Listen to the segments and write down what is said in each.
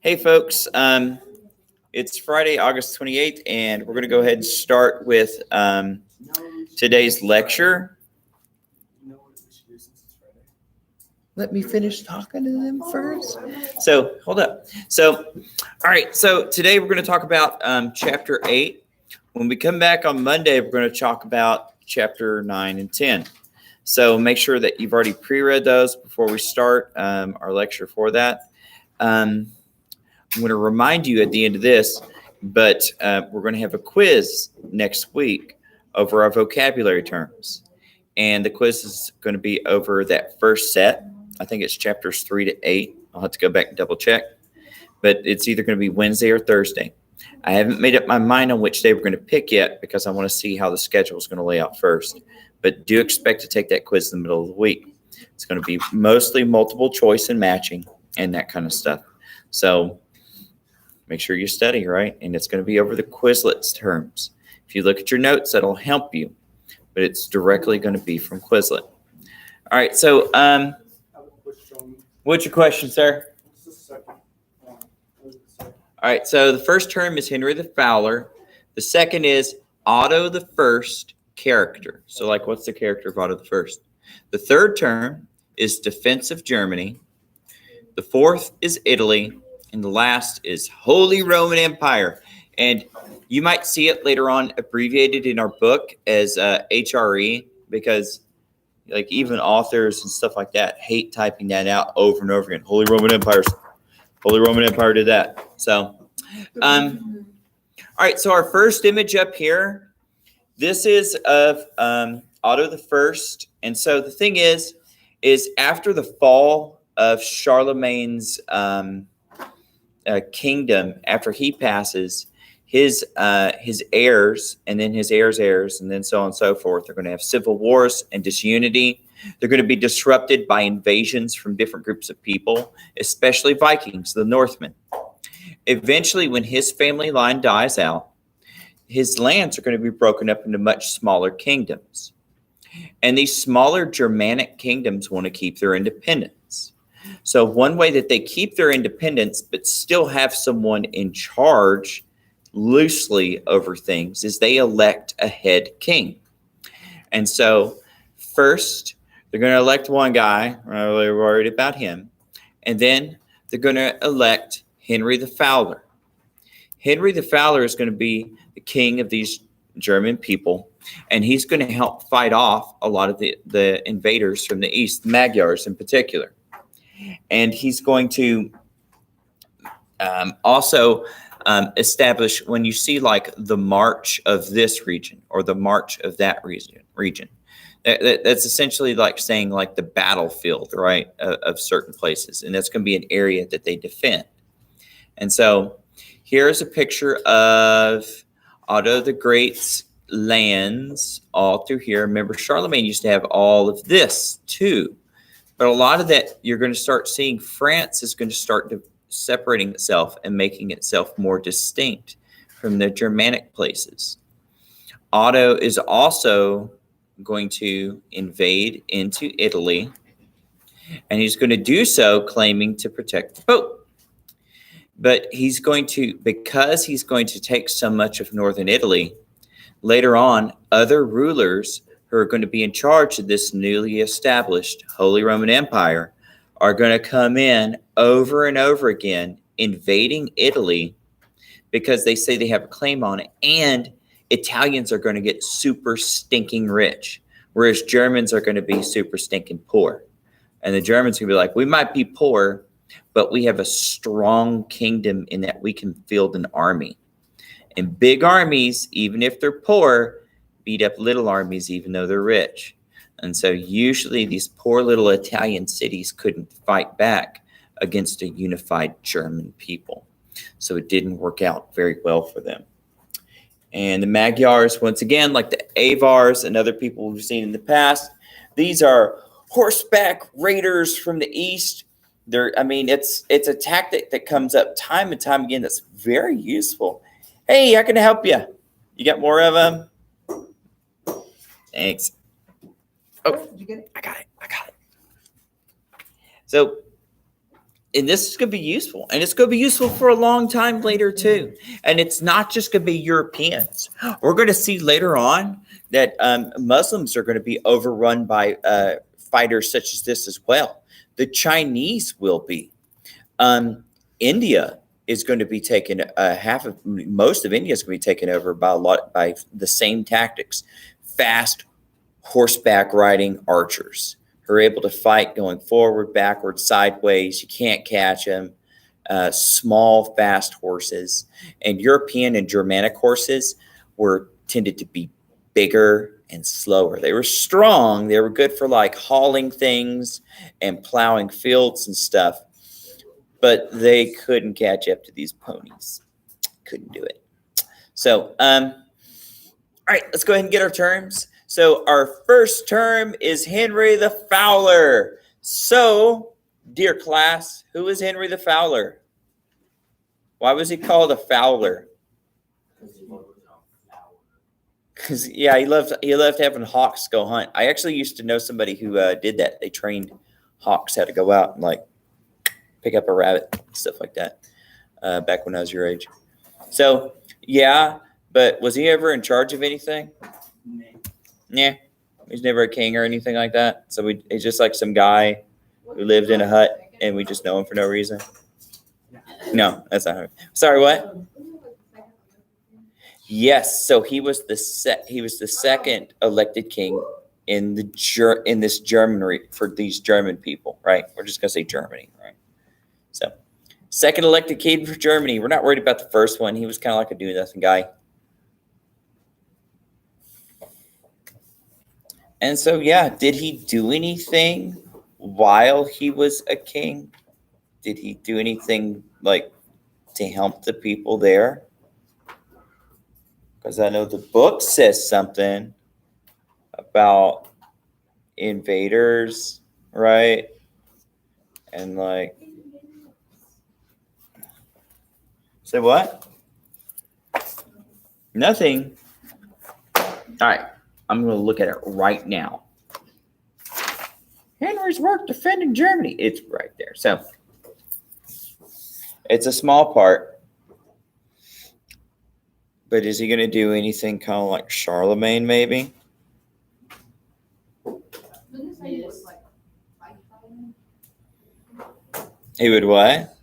Hey, folks. It's Friday, August 28th, and we're going to go ahead and start with today's lecture. Let me finish talking to them first. So, hold up. All right. So, today we're going to talk about chapter 8. When we come back on Monday, we're going to talk about chapter 9 and 10. So, make sure that you've already pre-read those before we start our lecture for that. I'm going to remind you at the end of this, but we're going to have a quiz next week over our vocabulary terms. And the quiz is going to be over that first set. I think it's chapters 3 to 8. I'll have to go back and double check. But it's either going to be Wednesday or Thursday. I haven't made up my mind on which day we're going to pick yet because I want to see how the schedule is going to lay out first. But do expect to take that quiz in the middle of the week. It's going to be mostly multiple choice and matching and that kind of stuff. So make sure you study, right? And it's going to be over the Quizlet's terms. If you look at your notes, that'll help you. But it's directly going to be from Quizlet. All right, so what's your question, sir? All right, so the first term is Henry the Fowler. The second is Otto the First character. So, like, what's the character of Otto the First? The third term is defense of Germany. The fourth is Italy. And the last is Holy Roman Empire. And you might see it later on abbreviated in our book as HRE because like even authors and stuff like that hate typing that out over and over again. Holy Roman Empire did that. So, all right. So our first image up here, this is of Otto the First. And so the thing is after the fall of Charlemagne's kingdom, after he passes, his heirs and then his heirs and then so on and so forth are going to have civil wars and disunity. They're going to be disrupted by invasions from different groups of people, especially Vikings, the Northmen. Eventually, when his family line dies out, his lands are going to be broken up into much smaller kingdoms. And these smaller Germanic kingdoms want to keep their independence. So one way that they keep their independence but still have someone in charge loosely over things is they elect a head king. And so first, they're going to elect one guy. We're not really worried about him. And then they're going to elect Henry the Fowler. Henry the Fowler is going to be the king of these German people, and he's going to help fight off a lot of the invaders from the east, Magyars in particular. And he's going to also establish, when you see like the march of this region or the march of that region, that's essentially like saying like the battlefield, right, of certain places. And that's going to be an area that they defend. And so here's a picture of Otto the Great's lands all through here. Remember, Charlemagne used to have all of this too. But a lot of that, you're going to start seeing France is going to start separating itself and making itself more distinct from the Germanic places. Otto is also going to invade into Italy, and he's going to do so claiming to protect the Pope. But because he's going to take so much of northern Italy, later on, other rulers who are going to be in charge of this newly established Holy Roman Empire are going to come in over and over again, invading Italy because they say they have a claim on it. And Italians are going to get super stinking rich, whereas Germans are going to be super stinking poor. And the Germans are going to be like, we might be poor, but we have a strong kingdom in that we can field an army. And big armies, even if they're poor, beat up little armies, even though they're rich. And so usually these poor little Italian cities couldn't fight back against a unified German people. So it didn't work out very well for them. And the Magyars, once again, like the Avars and other people we've seen in the past, these are horseback raiders from the east. It's a tactic that comes up time and time again that's very useful. Hey, how can I help you? You got more of them? Thanks. Oh, did you get it? I got it. So, and this is going to be useful, and it's going to be useful for a long time later too. And it's not just going to be Europeans. We're going to see later on that Muslims are going to be overrun by fighters such as this as well. The Chinese will be. India is going to be taken. Most of India is going to be taken over by the same tactics: fast horseback riding archers who are able to fight going forward, backward, sideways. You can't catch them. Small, fast horses. And European and Germanic horses were tended to be bigger and slower. They were strong. They were good for like hauling things and plowing fields and stuff. But they couldn't catch up to these ponies. Couldn't do it. So, all right, let's go ahead and get our terms. So our first term is Henry the Fowler. So, dear class, who is Henry the Fowler? Why was he called a Fowler? Because yeah, he loved having hawks go hunt. I actually used to know somebody who did that. They trained hawks how to go out and like pick up a rabbit, stuff like that. Back when I was your age. So yeah, but was he ever in charge of anything? Yeah, he's never a king or anything like that. So he's just like some guy who lived in a hut, and we just know him for no reason. No, that's not him. Sorry, what? Yes, so he was the second elected king in this Germany for these German people, right? We're just gonna say Germany, right? So, second elected king for Germany. We're not worried about the first one. He was kind of like a do-nothing guy. And so, yeah, did he do anything while he was a king? Did he do anything like to help the people there? Because I know the book says something about invaders, right? And like, say what? Nothing. All right. I'm going to look at it right now. Henry's work defending Germany. It's right there. So it's a small part. But is he going to do anything kind of like Charlemagne, maybe? He would what?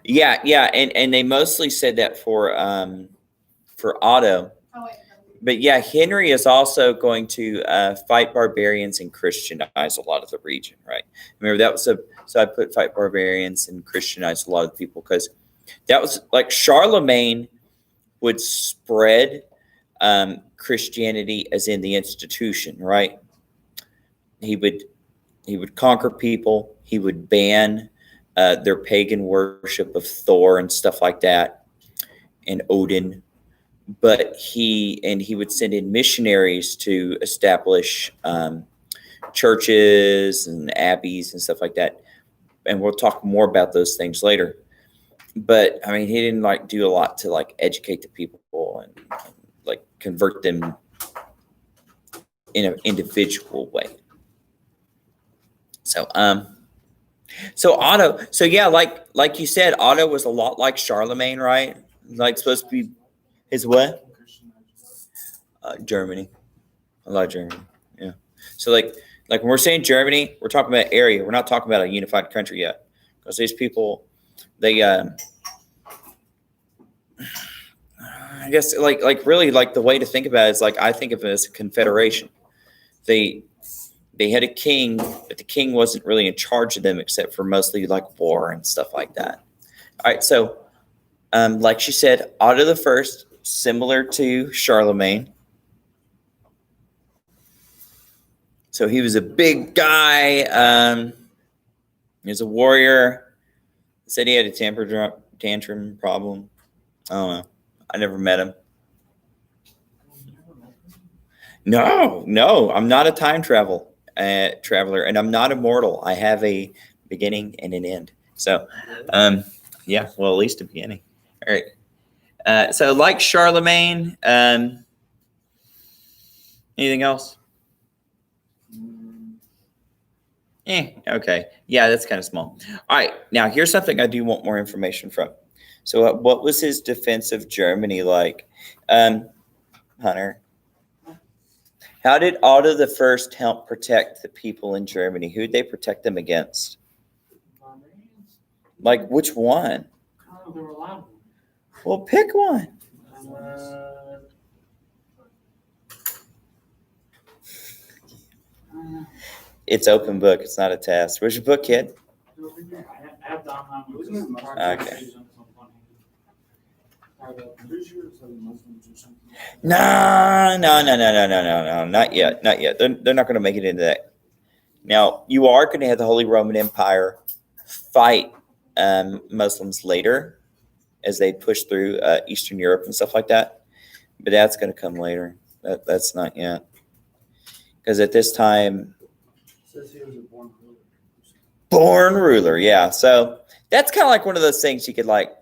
Yeah, and they mostly said that for Otto. But yeah, Henry is also going to fight barbarians and Christianize a lot of the region, right? Remember that was so I put fight barbarians and Christianize a lot of the people because that was like Charlemagne would spread Christianity as in the institution, right? He would conquer people. He would ban their pagan worship of Thor and stuff like that, and Odin. But he would send in missionaries to establish churches and abbeys and stuff like that. And we'll talk more about those things later. But I mean, he didn't like do a lot to like educate the people and like convert them in an individual way. So Otto, so yeah, like you said, Otto was a lot like Charlemagne, right? Like supposed to be his what? Germany. A lot of Germany. Yeah. So like when we're saying Germany, we're talking about area. We're not talking about a unified country yet. Because these people, they I guess like really like the way to think about it is like I think of it as a confederation. They had a king, but the king wasn't really in charge of them except for mostly like war and stuff like that. All right, so like she said, Otto the First, similar to Charlemagne. So he was a big guy. He was a warrior. Said he had a temper tantrum problem. I don't know. I never met him. No, I'm not a time traveler, and I'm not immortal. I have a beginning and an end. So, yeah, well, at least a beginning. All right. So, like Charlemagne, Anything else? Okay. Yeah, that's kind of small. All right. Now, here's something I do want more information from. So, what was his defense of Germany like? Hunter, how did Otto the First help protect the people in Germany? Who did they protect them against? Like, which one? Oh, there were a lot of them. Well, pick one. It's open book. It's not a test. Where's your book, kid? I have the online one. Okay. No, not yet, not yet. They're not going to make it into that. Now, you are going to have the Holy Roman Empire fight Muslims later as they push through Eastern Europe and stuff like that. But that's going to come later. That's not yet. Because at this time, Says he was a born ruler. born ruler, yeah. So that's kind of like one of those things you could like,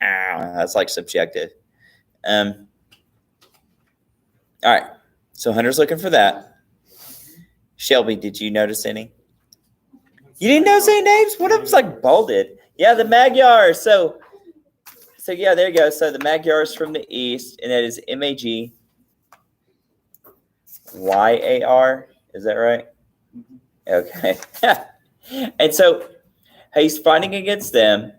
that's like subjective. All right. So Hunter's looking for that. Shelby, did you notice any? You didn't notice any names? One of them's like bolded. Yeah, the Magyars. So yeah, there you go. So the Magyars from the east, and that is Magyar. Is that right? Okay. And so he's fighting against them,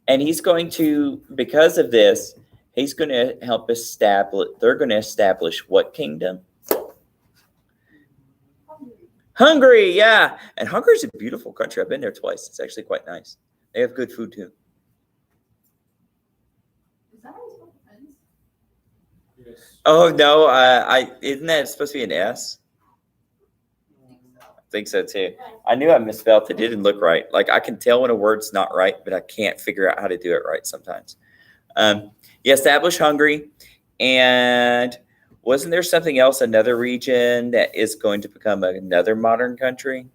and he's going to, because of this, he's going to help establish, they're going to establish what kingdom? Hungary, yeah. And Hungary's a beautiful country. I've been there twice. It's actually quite nice. They have good food too. Is that how you spell friends? Yes. Oh no, isn't that supposed to be an S? I think so too. I knew I misspelled it. It didn't look right. Like I can tell when a word's not right, but I can't figure out how to do it right sometimes. He established Hungary, and wasn't there something else, another region that is going to become another modern country?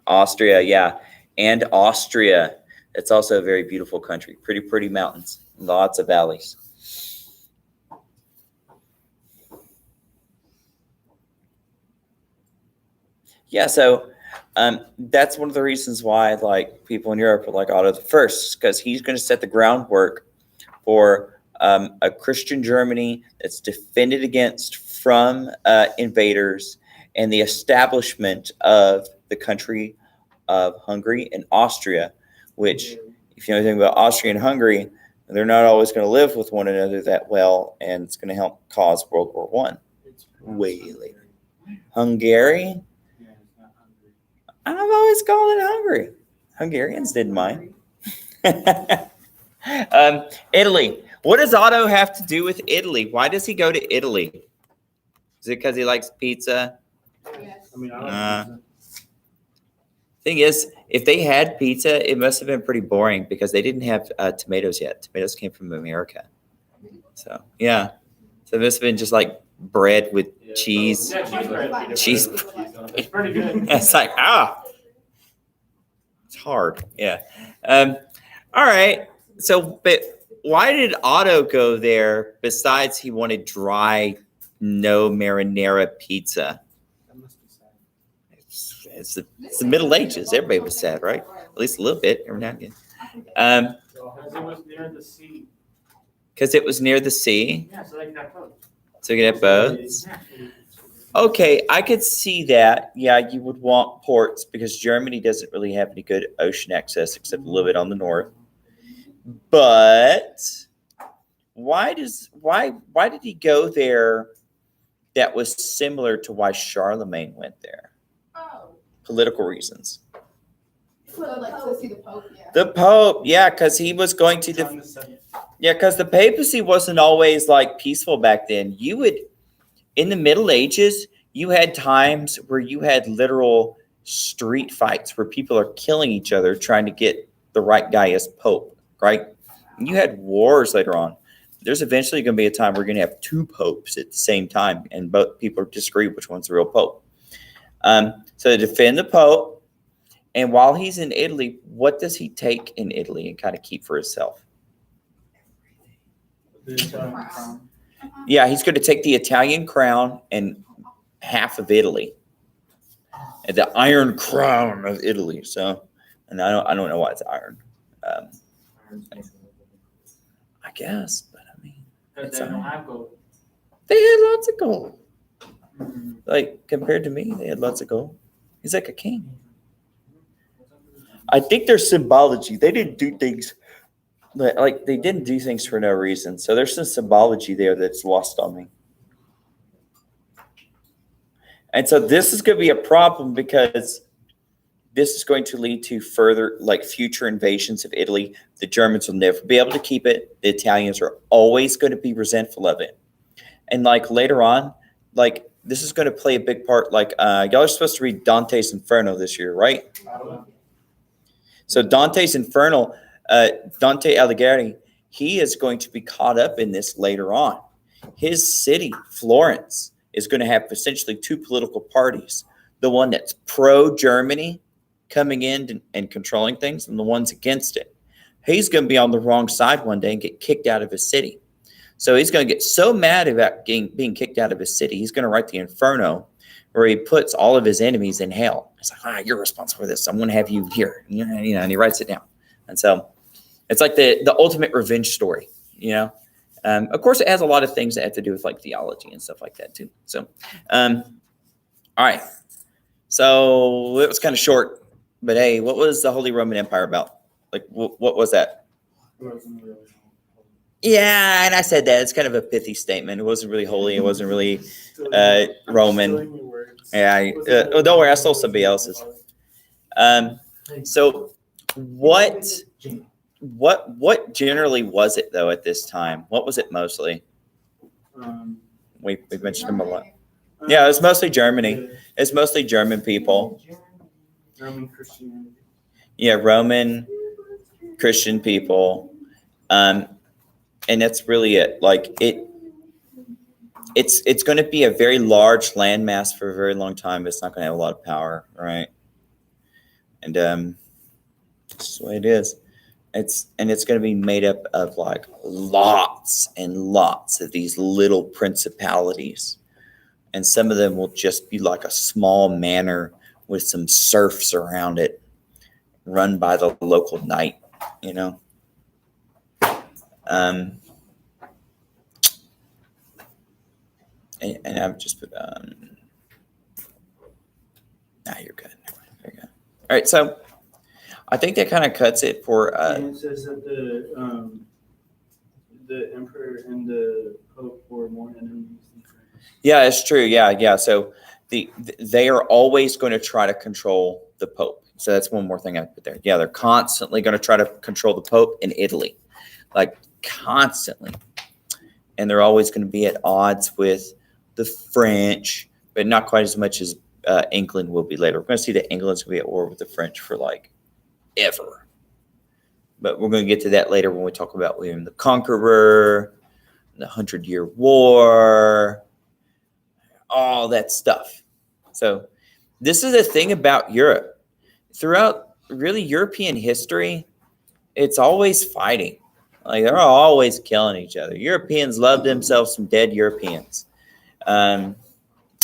Austria, yeah. And Austria. It's also a very beautiful country. Pretty mountains. Lots of valleys. Yeah, so that's one of the reasons why like people in Europe are like Otto the First, because he's going to set the groundwork for a Christian Germany that's defended against from invaders, and the establishment of the country of Hungary and Austria, which, if you know anything about Austria and Hungary, they're not always going to live with one another that well, and it's going to help cause World War I way later. Hungary? Yeah, it's not Hungary. I've always called it Hungary. Hungarians didn't mind. Italy. What does Otto have to do with Italy? Why does he go to Italy? Is it because he likes pizza? Yes. I mean, I don't Thing is, if they had pizza, it must have been pretty boring because they didn't have tomatoes yet. Tomatoes came from America. So, yeah. So this have been just like bread with cheese. Yeah, cheese bread. Cheese. It's pretty good. It's like, it's hard. Yeah. All right. So, but why did Otto go there besides he wanted dry, no marinara pizza? That must be sad. It's the Middle Ages. Everybody was sad, right? At least a little bit every now and again. Because it was near the sea. Because it was near the sea. Yeah, so they could have both. So you could have boats. Yeah. Okay, I could see that. Yeah, you would want ports because Germany doesn't really have any good ocean access except a little bit on the north. But why did he go there that was similar to why Charlemagne went there? Oh. Political reasons. So like to see the Pope, yeah. The Pope, yeah, because he was going to John the Seventh. yeah, because the papacy wasn't always like peaceful back then. You would, in the Middle Ages, you had times where you had literal street fights where people are killing each other trying to get the right guy as Pope, right? And you had wars later on. There's eventually going to be a time where we're going to have two popes at the same time, and both people disagree which one's the real Pope. So to defend the Pope, and while he's in Italy, what does he take in Italy and kind of keep for himself? The crown. Yeah, he's going to take the Italian crown and half of Italy, and the Iron Crown of Italy. So, and I don't know why it's iron. I guess, but I mean, Because they don't have gold. they had lots of gold. Mhm. Like compared to me, they had lots of gold. He's like a king. I think there's symbology. They didn't do things like they didn't do things for no reason. So there's some symbology there that's lost on me. And so this is going to be a problem because this is going to lead to further like future invasions of Italy. The Germans will never be able to keep it. The Italians are always going to be resentful of it. And like later on, like this is going to play a big part. Like y'all are supposed to read Dante's Inferno this year, right? So Dante's Inferno, Dante Alighieri, he is going to be caught up in this later on. His city, Florence, is going to have essentially two political parties. The one that's pro-Germany coming in and controlling things, and the ones against it. He's going to be on the wrong side one day and get kicked out of his city. So he's going to get so mad about being kicked out of his city, he's going to write the Inferno, where he puts all of his enemies in hell. It's like, you're responsible for this. I'm going to have you here. You know, and he writes it down. And so it's like the ultimate revenge story, you know. Of course, it has a lot of things that have to do with like theology and stuff like that too. So, all right. So it was kind of short, but hey, what was the Holy Roman Empire about? Like, what was that? Yeah, and I said that. It's kind of a pithy statement. It wasn't really holy. It wasn't really Roman. Yeah, don't worry. I stole somebody else's. So what generally was it though at this time? What was it mostly? We mentioned them a lot. Yeah, it was mostly Germany. It's mostly German people. Roman Christianity. Yeah, Roman Christian people. And that's really it. Like it's going to be a very large landmass for a very long time, but it's not going to have a lot of power, right? And that's the way it is. It's going to be made up of like lots and lots of these little principalities, and some of them will just be like a small manor with some serfs around it, run by the local knight, you know. And I've just put you're good. There you go. All right, so I think that kind of cuts it for And it says that the emperor and the pope were more enemies than friends. yeah, it's true. Yeah. So they are always going to try to control the pope. So that's one more thing I put there. Yeah, they're constantly going to try to control the pope in Italy, like constantly, and they're always going to be at odds with the French, but not quite as much as England will be later. We're going to see that England's going to be at war with the French for like ever. But we're going to get to that later when we talk about William the Conqueror, the 100-Year War, all that stuff. So this is the thing about Europe. Throughout really European history, it's always fighting. Like they're always killing each other. Europeans love themselves some dead Europeans.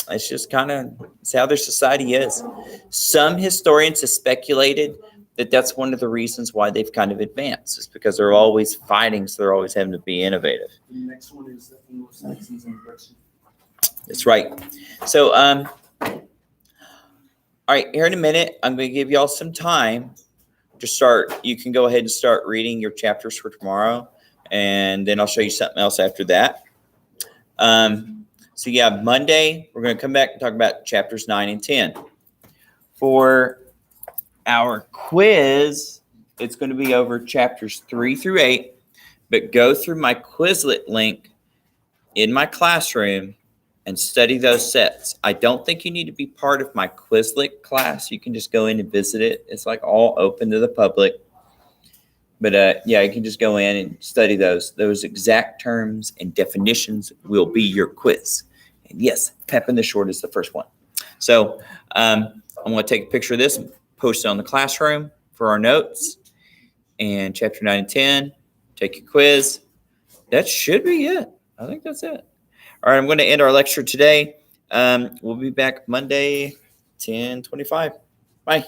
It's just kind of it's how their society is. Some historians have speculated that that's one of the reasons why they've kind of advanced. Is because they're always fighting, so they're always having to be innovative. The next one is the Anglo-Saxons and Brexit. That's right. So, all right, here in a minute, I'm going to give y'all some time to start. You can go ahead and start reading your chapters for tomorrow, and then I'll show you something else after that. So yeah, Monday, we're going to come back and talk about chapters 9 and 10. For our quiz, it's going to be over chapters 3 through 8, but go through my Quizlet link in my classroom and study those sets. I don't think you need to be part of my Quizlet class. You can just go in and visit it. It's like all open to the public. But yeah, you can just go in and study those. Those exact terms and definitions will be your quiz. And yes, Pep in the Short is the first one. So I'm going to take a picture of this and post it on the classroom for our notes. And chapter 9 and 10, take your quiz. That should be it. I think that's it. All right, I'm going to end our lecture today. We'll be back Monday, 10:25. Bye.